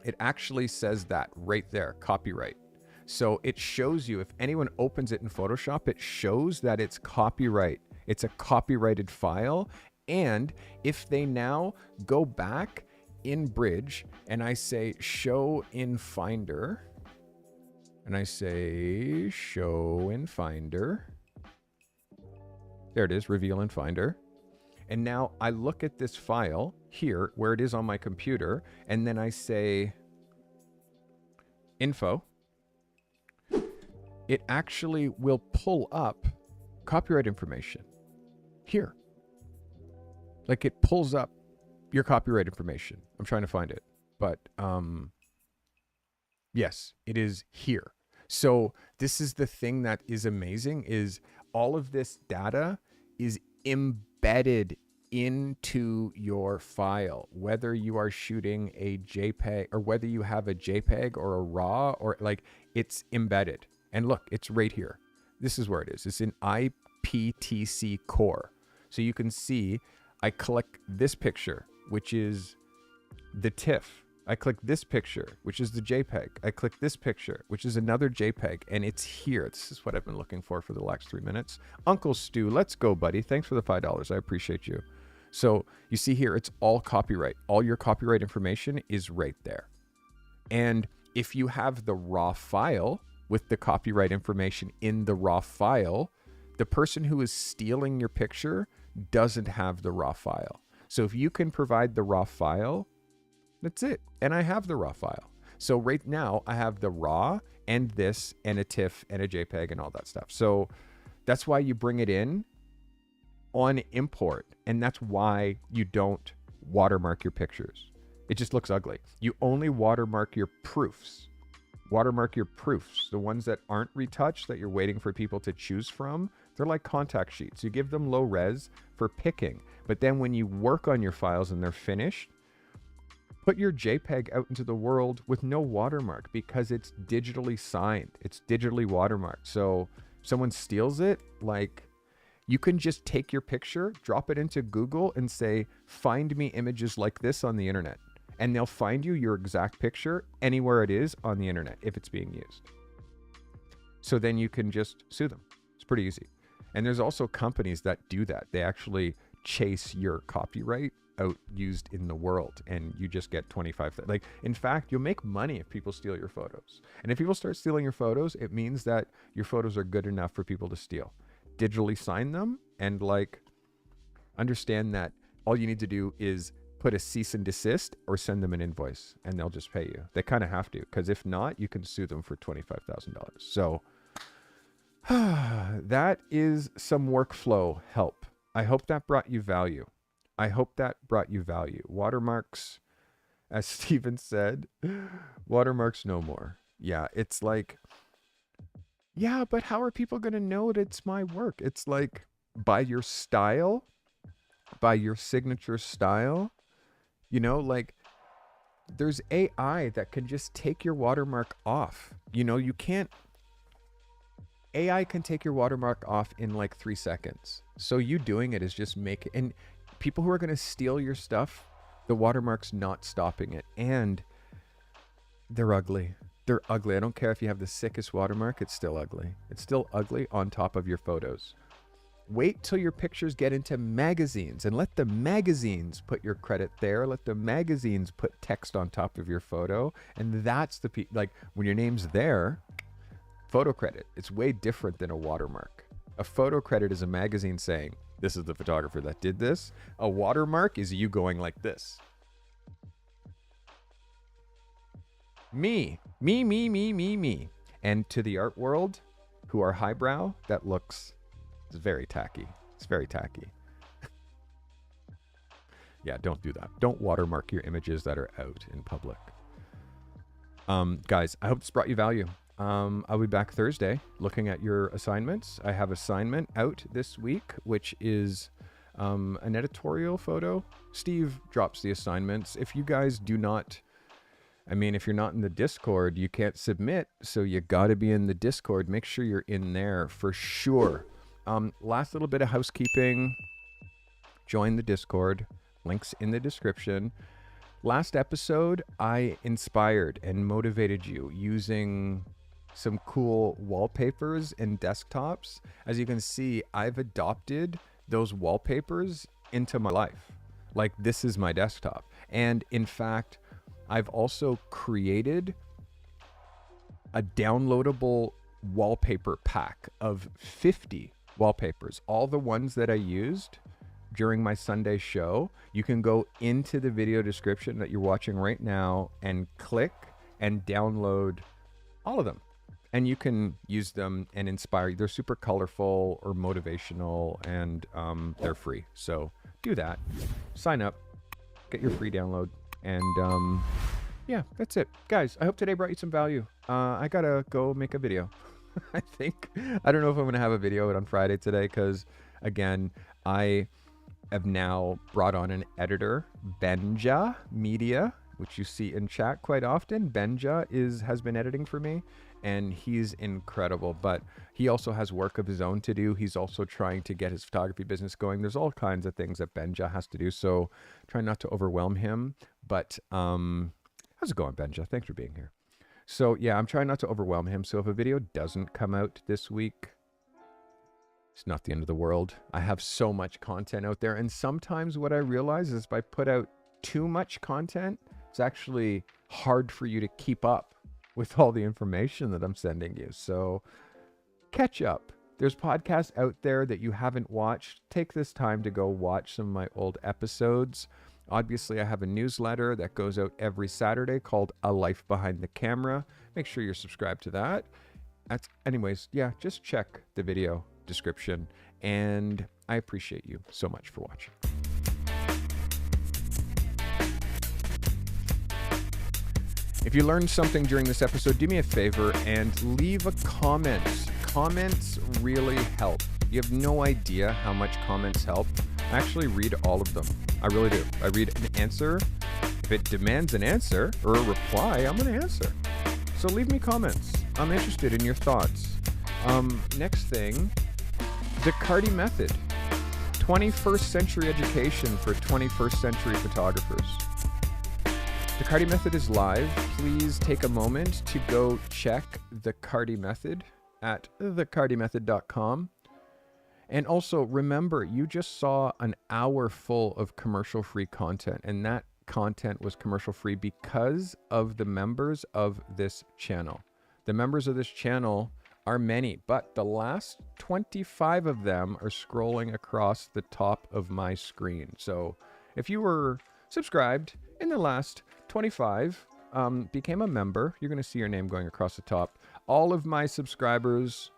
it actually says that right there, copyright. So it shows you, if anyone opens it in Photoshop, it shows that it's copyright. It's a copyrighted file. And if they now go back in Bridge and I say show in Finder, and I say show in Finder, there it is, reveal in Finder. And now I look at this file here where it is on my computer, and then I say info. It actually will pull up copyright information here. Like, it pulls up your copyright information. I'm trying to find it, but yes, it is here. So this is the thing that is amazing, is all of this data is embedded into your file, whether you are shooting a JPEG or whether you have a JPEG or a RAW, or like, it's embedded. And look, it's right here. This is where it is. It's in IPTC core. So you can see I click this picture, which is the TIFF. I click this picture, which is the JPEG. I click this picture, which is another JPEG, and it's here. This is what I've been looking for the last 3 minutes. Uncle Stu, let's go, buddy. Thanks for the $5. I appreciate you. So you see here, it's all copyright. All your copyright information is right there. And if you have the raw file with the copyright information in the raw file, the person who is stealing your picture doesn't have the raw file. So if you can provide the raw file, that's it. And I have the raw file. So right now I have the raw and this and a TIFF and a JPEG and all that stuff. So that's why you bring it in on import. And that's why you don't watermark your pictures. It just looks ugly. You only watermark your proofs. Watermark your proofs. The ones that aren't retouched, that you're waiting for people to choose from, they're like contact sheets. You give them low res for picking. But then when you work on your files and they're finished, put your JPEG out into the world with no watermark, because it's digitally signed. It's digitally watermarked. So if someone steals it, like, you can just take your picture, drop it into Google and say, find me images like this on the internet. And they'll find you your exact picture anywhere it is on the internet if it's being used. So then you can just sue them. It's pretty easy. And there's also companies that do that. They actually chase your copyright out used in the world, and you just get 25. Like, in fact, you'll make money if people steal your photos. And if people start stealing your photos, it means that your photos are good enough for people to steal. Digitally sign them, and like, understand that all you need to do is put a cease and desist or send them an invoice, and they'll just pay you. They kind of have to, because if not, you can sue them for $25,000. So that is some workflow help. I hope that brought you value. I hope that brought you value. Watermarks, as Steven said, watermarks no more. Yeah, it's like, yeah, but how are people going to know that it's my work? It's like, by your style, by your signature style, you know, like, there's AI that can just take your watermark off. You know, you can't, AI can take your watermark off in like 3 seconds. So you doing it is just and people who are going to steal your stuff, the watermark's not stopping it. And they're ugly. They're ugly. I don't care if you have the sickest watermark, it's still ugly. It's still ugly on top of your photos. Wait till your pictures get into magazines and let the magazines put your credit there. Let the magazines put text on top of your photo. And that's like when your name's there, photo credit. It's way different than a watermark. A photo credit is a magazine saying, this is the photographer that did this. A watermark is you going like this. Me. And to the art world who are highbrow, that looks, it's very tacky. It's very tacky. Yeah, don't do that. Don't watermark your images that are out in public. Guys, I hope this brought you value. I'll be back Thursday looking at your assignments. I have assignment out this week, which is an editorial photo. Steve drops the assignments. If you guys do not, I mean, if you're not in the Discord, you can't submit. So you got to be in the Discord. Make sure you're in there for sure. Last little bit of housekeeping. Join the Discord. Links in the description. Last episode, I inspired and motivated you using some cool wallpapers and desktops. As you can see, I've adopted those wallpapers into my life. Like, this is my desktop. And in fact, I've also created a downloadable wallpaper pack of 50 wallpapers. All the ones that I used during my Sunday show. You can go into the video description that you're watching right now and click and download all of them. And you can use them and inspire you. They're super colorful or motivational, and they're free. So do that. Sign up. Get your free download. And yeah, that's it. Guys, I hope today brought you some value. I gotta go make a video. I don't know if I'm gonna have a video on Friday today because, again, I have now brought on an editor, Benja Media, which you see in chat quite often. Benja has been editing for me, and he's incredible, but he also has work of his own to do. He's also trying to get his photography business going. There's all kinds of things that Benja has to do, so try not to overwhelm him. But how's it going, Benja? Thanks for being here. So yeah, I'm trying not to overwhelm him. So if a video doesn't come out this week, it's not the end of the world. I have so much content out there. And sometimes what I realize is if I put out too much content, it's actually hard for you to keep up with all the information that I'm sending you. So catch up. There's podcasts out there that you haven't watched. Take this time to go watch some of my old episodes. Obviously, I have a newsletter that goes out every Saturday called A Life Behind the Camera. Make sure you're subscribed to that. Anyways, yeah, just check the video description, and I appreciate you so much for watching. If you learned something during this episode, do me a favor and leave a comment. Comments really help. You have no idea how much comments help. I actually read all of them. I really do. I read an answer. If it demands an answer or a reply, I'm going to answer. So leave me comments. I'm interested in your thoughts. Next thing, the Carty method. 21st century education for 21st century photographers. The Carty method is live. Please take a moment to go check the Carty method at thecartymethod.com. And also remember, you just saw an hour full of commercial-free content, and that content was commercial-free because of the members of this channel. The members of this channel are many, but the last 25 of them are scrolling across the top of my screen. So if you were subscribed in the last 25, became a member, you're going to see your name going across the top. All of my subscribers,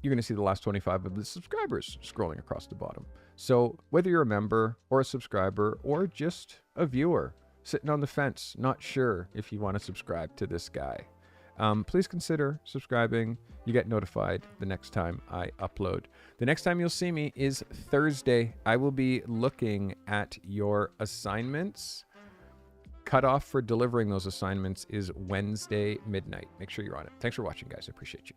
you're going to see the last 25 of the subscribers scrolling across the bottom. So whether you're a member or a subscriber or just a viewer sitting on the fence, not sure if you want to subscribe to this guy, please consider subscribing. You get notified the next time I upload. The next time you'll see me is Thursday. I will be looking at your assignments. cutoff for delivering those assignments is Wednesday midnight. Make sure you're on it. Thanks for watching, guys. I appreciate you.